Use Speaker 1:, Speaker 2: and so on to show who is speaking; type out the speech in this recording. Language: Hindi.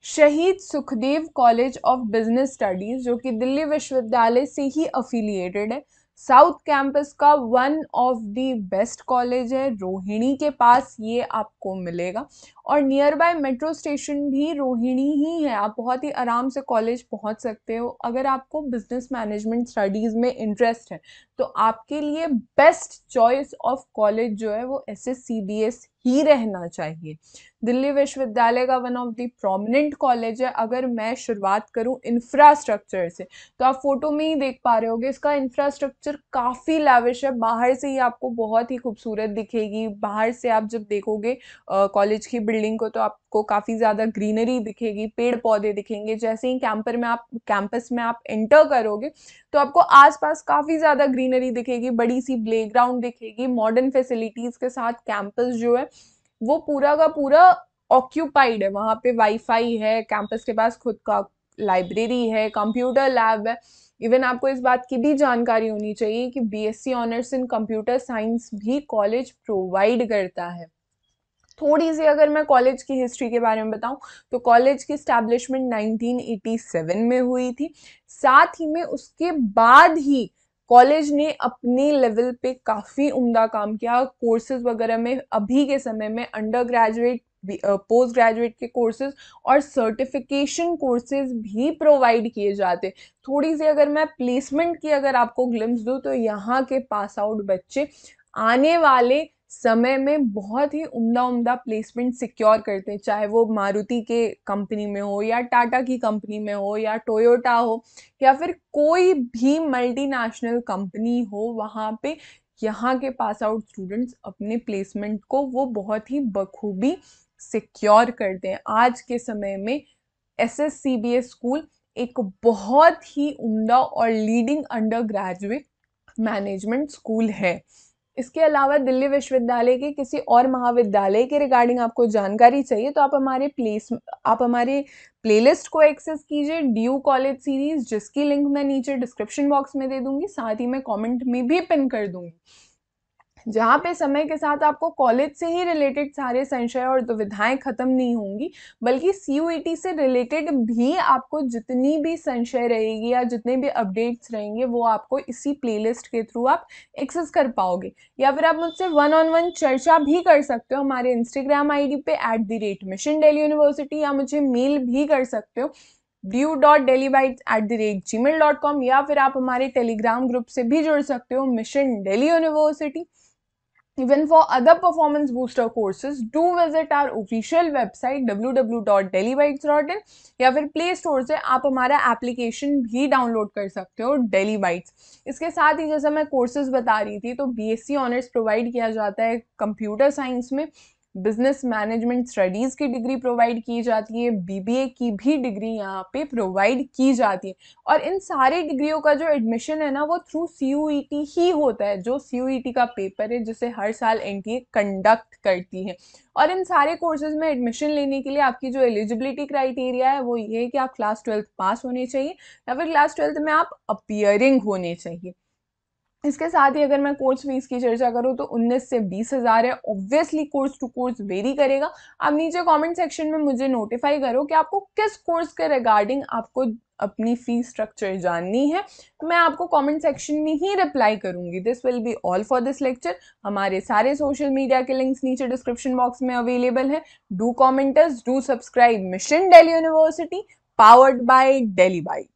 Speaker 1: शहीद Sukhdev college of business studies जो कि दिल्ली विश्वविद्यालय से ही अफिलिएटेड है, साउथ कैंपस का one of the best college है। रोहिणी के पास ये आपको मिलेगा और नियर बाय मेट्रो स्टेशन भी रोहिणी ही है। आप बहुत ही आराम से कॉलेज पहुंच सकते हो। अगर आपको बिजनेस मैनेजमेंट स्टडीज़ में इंटरेस्ट है तो आपके लिए बेस्ट चॉइस ऑफ कॉलेज जो है वो SSCBS ही रहना चाहिए। दिल्ली विश्वविद्यालय का one of the prominent college है। अगर मैं शुरुआत करूं इंफ्रास्ट्रक्चर से तो आप फोटो में ही देख पा रहे होगे, इसका इंफ्रास्ट्रक्चर काफ़ी लैविश है। बाहर से ही आपको बहुत ही खूबसूरत दिखेगी। बाहर से आप जब देखोगे कॉलेज की बिल्डिंग को तो आपको काफ़ी ज़्यादा ग्रीनरी दिखेगी, पेड़ पौधे दिखेंगे। जैसे ही कैंपस में आप एंटर करोगे तो आपको आसपास काफ़ी ज़्यादा ग्रीनरी दिखेगी, बड़ी सी प्लेग्राउंड दिखेगी। मॉडर्न फैसिलिटीज़ के साथ कैंपस जो है वो पूरा का पूरा ऑक्यूपाइड है। वहाँ पे वाईफाई है, कैंपस के पास खुद का लाइब्रेरी है, कंप्यूटर लैब है। इवन आपको इस बात की भी जानकारी होनी चाहिए कि BSc honours in computer science भी कॉलेज प्रोवाइड करता है। थोड़ी सी अगर मैं कॉलेज की हिस्ट्री के बारे में बताऊं तो कॉलेज की स्टैब्लिशमेंट 1987 में हुई थी। साथ ही में उसके बाद ही कॉलेज ने अपने लेवल पे काफ़ी उम्दा काम किया। कोर्सेज वगैरह में अभी के समय में अंडर ग्रेजुएट, पोस्ट ग्रेजुएट के कोर्सेज और सर्टिफिकेशन कोर्सेज भी प्रोवाइड किए जाते। थोड़ी सी अगर मैं प्लेसमेंट की अगर आपको ग्लिम्स दूँ तो यहाँ के पास आउट बच्चे आने वाले समय में बहुत ही उम्दा प्लेसमेंट सिक्योर करते हैं, चाहे वो मारुति के कंपनी में हो या टाटा की कंपनी में हो या टोयोटा हो या फिर कोई भी मल्टीनेशनल कंपनी हो। वहाँ पे यहाँ के पास आउट स्टूडेंट्स अपने प्लेसमेंट को वो बहुत ही बखूबी सिक्योर करते हैं। आज के समय में SSCBS स्कूल एक बहुत ही उम्दा और leading under graduate management school है। इसके अलावा दिल्ली विश्वविद्यालय के किसी और महाविद्यालय के रिगार्डिंग आपको जानकारी चाहिए तो आप हमारे प्लेलिस्ट को एक्सेस कीजिए, DU कॉलेज सीरीज, जिसकी लिंक मैं नीचे डिस्क्रिप्शन बॉक्स में दे दूंगी, साथ ही मैं कमेंट में भी पिन कर दूंगी, जहाँ पे समय के साथ आपको कॉलेज से ही रिलेटेड सारे संशय और दुविधाएं खत्म नहीं होंगी, बल्कि CUET से रिलेटेड भी आपको जितनी भी संशय रहेगी या जितने भी अपडेट्स रहेंगे वो आपको इसी प्लेलिस्ट के थ्रू आप एक्सेस कर पाओगे। या फिर आप मुझसे 1-on-1 चर्चा भी कर सकते हो हमारे इंस्टाग्राम ID पे @Mission Delhi University, या मुझे मेल भी कर सकते हो du.dellybytes@gmail.com, या फिर आप हमारे टेलीग्राम ग्रुप से भी जुड़ सकते हो, mission Delhi university. Even for other performance booster courses, do visit our official website www.dellybytes.in, या फिर प्ले स्टोर से आप हमारा एप्लीकेशन भी डाउनलोड कर सकते हो, डेली बाइट्स। इसके साथ ही जैसा मैं कोर्सेज बता रही थी तो BSc ऑनर्स प्रोवाइड किया जाता है कंप्यूटर साइंस में, बिजनेस मैनेजमेंट स्टडीज़ की डिग्री प्रोवाइड की जाती है, BBA की भी डिग्री यहाँ पे प्रोवाइड की जाती है। और इन सारी डिग्रियों का जो एडमिशन है ना वो थ्रू CUET ही होता है, जो CUET का पेपर है जिसे हर साल NTA कंडक्ट करती है। और इन सारे कोर्सेज में एडमिशन लेने के लिए आपकी जो एलिजिबिलिटी क्राइटेरिया है वो ये है कि आप क्लास 12 पास होने चाहिए या फिर क्लास 12 में आप अपीयरिंग होने चाहिए। इसके साथ ही अगर मैं कोर्स फीस की चर्चा करूँ तो 19 से 20 हज़ार है। Obviously course to course vary करेगा। आप नीचे कमेंट सेक्शन में मुझे नोटिफाई करो कि आपको किस कोर्स के रिगार्डिंग आपको अपनी फीस स्ट्रक्चर जाननी है, मैं आपको कमेंट सेक्शन में ही रिप्लाई करूंगी। This will be all for this lecture. हमारे सारे सोशल मीडिया के लिंक्स नीचे डिस्क्रिप्शन बॉक्स में अवेलेबल है। Do commenters, do subscribe mission Delhi university, powered by daily bite.